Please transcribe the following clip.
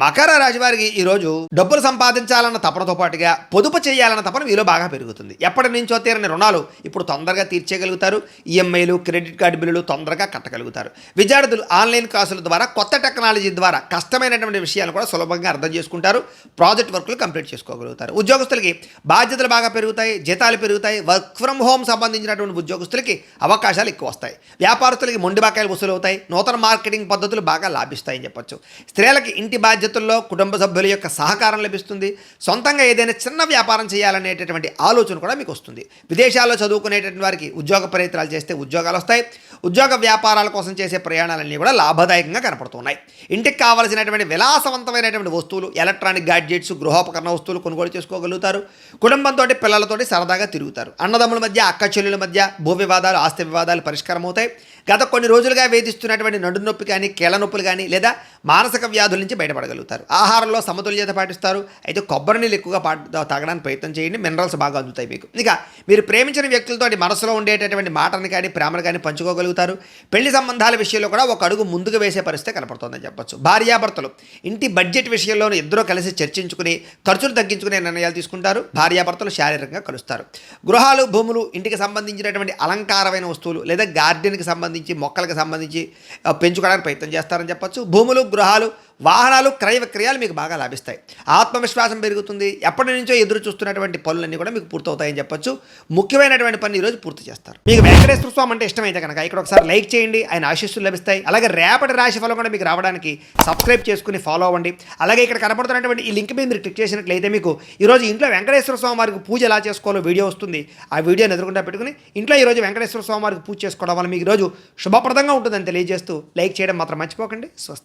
మకర రాశి వారికి ఈరోజు డబ్బులు సంపాదించాలన్న తపనతో పాటుగా పొదుపు చేయాలన్న తపన మీలో బాగా పెరుగుతుంది. ఎప్పటి నుంచో తీరని రుణాలు ఇప్పుడు తొందరగా తీర్చేయగలుగుతారు. ఈఎంఐలు, క్రెడిట్ కార్డు బిల్లులు తొందరగా కట్టగలుగుతారు. విద్యార్థులు ఆన్లైన్ క్లాసుల ద్వారా, కొత్త టెక్నాలజీ ద్వారా కష్టమైనటువంటి విషయాలు కూడా సులభంగా అర్థం చేసుకుంటారు. ప్రాజెక్ట్ వర్కులు కంప్లీట్ చేసుకోగలుగుతారు. ఉద్యోగస్తులకి బాధ్యతలు బాగా పెరుగుతాయి, జీతాలు పెరుగుతాయి. వర్క్ ఫ్రమ్ హోమ్ సంబంధించినటువంటి ఉద్యోగస్తులకి అవకాశాలు ఎక్కువ వస్తాయి. వ్యాపారస్తులకి మొండి బాకాయలు వసూలు అవుతాయి. నూతన మార్కెటింగ్ పద్ధతులు బాగా లాభిస్తాయని చెప్పొచ్చు. స్త్రీలకి ఇంటి బాధ్యతల్లో కుటుంబ సభ్యుల యొక్క సహకారం లభిస్తుంది. సొంతంగా ఏదైనా చిన్న వ్యాపారం చేయాలనేటటువంటి ఆలోచన కూడా మీకు వస్తుంది. విదేశాల్లో చదువుకునేటువంటి వారికి ఉద్యోగ ప్రయత్నాలు చేస్తే ఉద్యోగాలు వస్తాయి. ఉద్యోగ వ్యాపారాల కోసం చేసే ప్రయాణాలన్నీ కూడా లాభదాయకంగా కనపడుతున్నాయి. ఇంటికి కావలసినటువంటి విలాసవంతమైనటువంటి వస్తువులు, ఎలక్ట్రానిక్ గ్యాడ్జెట్స్, గృహోపకరణ వస్తువులు కొనుగోలు చేసుకోగలుగుతారు. కుటుంబంతో, పిల్లలతోటి సరదాగా తిరుగుతారు. అన్నదమ్ముల మధ్య, అక్క చెల్లెల మధ్య భూ వివాదాలు, ఆస్తి వివాదాలు పరిష్కారం అవుతాయి. గత కొన్ని రోజులుగా వేధిస్తున్నటువంటి నడు నొప్పి కానీ, కీళ్ళ నొప్పులు కానీ, లేదా మానసిక వ్యాధుల నుంచి బయటపడగలుగుతారు. ఆహారంలో సమతుల్యత పాటిస్తారు. అయితే కొబ్బరి నీళ్ళు ఎక్కువగా తాగడానికి ప్రయత్నం చేయండి. మినరల్స్ బాగా అందుతాయి మీకు. ఇక మీరు ప్రేమించిన వ్యక్తులతో మనసులో ఉండేటటువంటి మాటని కానీ, ప్రేమను కానీ పంచుకోగలుగుతారు. పెళ్లి సంబంధాల విషయంలో కూడా ఒక అడుగు ముందుకు వేసే పరిస్థితి కనపడుతుందని చెప్పొచ్చు. భార్యాభర్తలు ఇంటి బడ్జెట్ విషయంలోనూ ఇద్దరూ కలిసి చర్చించుకుని ఖర్చులు తగ్గించుకునే నిర్ణయాలు తీసుకుంటారు. భార్యాభర్తలు శారీరకంగా కలుస్తారు. గృహాలు, భూములు, ఇంటికి సంబంధించినటువంటి అలంకారమైన వస్తువులు లేదా గార్డెన్కి సంబంధించి, మొక్కలకు సంబంధించి పెంచుకోవడానికి ప్రయత్నం చేస్తారని చెప్పొచ్చు. భూములు, గృహాలు, వాహనాలు, క్రయ విక్రయాలు మీకు బాగా లాభిస్తాయి. ఆత్మవిశ్వాసం పెరుగుతుంది. ఎప్పటి నుంచో ఎదురు చూస్తున్నటువంటి పనులన్నీ కూడా మీకు పూర్తవుతాయని చెప్పొచ్చు. ముఖ్యమైనటువంటి పని ఈరోజు పూర్తి చేస్తారు. మీకు వెంకటేశ్వర స్వామి అంటే ఇష్టమైతే కనుక ఇక్కడ ఒకసారి లైక్ చేయండి. ఆయన ఆశీస్సులు లభిస్తాయి. అలాగే రేపటి రాశి ఫలం కూడా మీకు రావడానికి సబ్స్క్రైబ్ చేసుకుని ఫాలో అవ్వండి. అలాగే ఇక్కడ కనపడుతున్నటువంటి ఈ లింక్ మీద మీరు క్లిక్ చేసినట్లయితే మీకు ఈరోజు ఇంట్లో వెంకటేశ్వర స్వామి వారికి పూజ ఎలా చేసుకోవాలో వీడియో వస్తుంది. ఆ వీడియోని ఎదురుకుండా పెట్టుకుని ఇంట్లో ఈరోజు వెంకటేశ్వర స్వామి వారికి పూజ చేసుకోవడం వల్ల మీకు ఈరోజు శుభప్రదంగా ఉంటుందని తెలియజేస్తూ లైక్ చేయడం మాత్రం మర్చిపోకండి. స్వస్తి.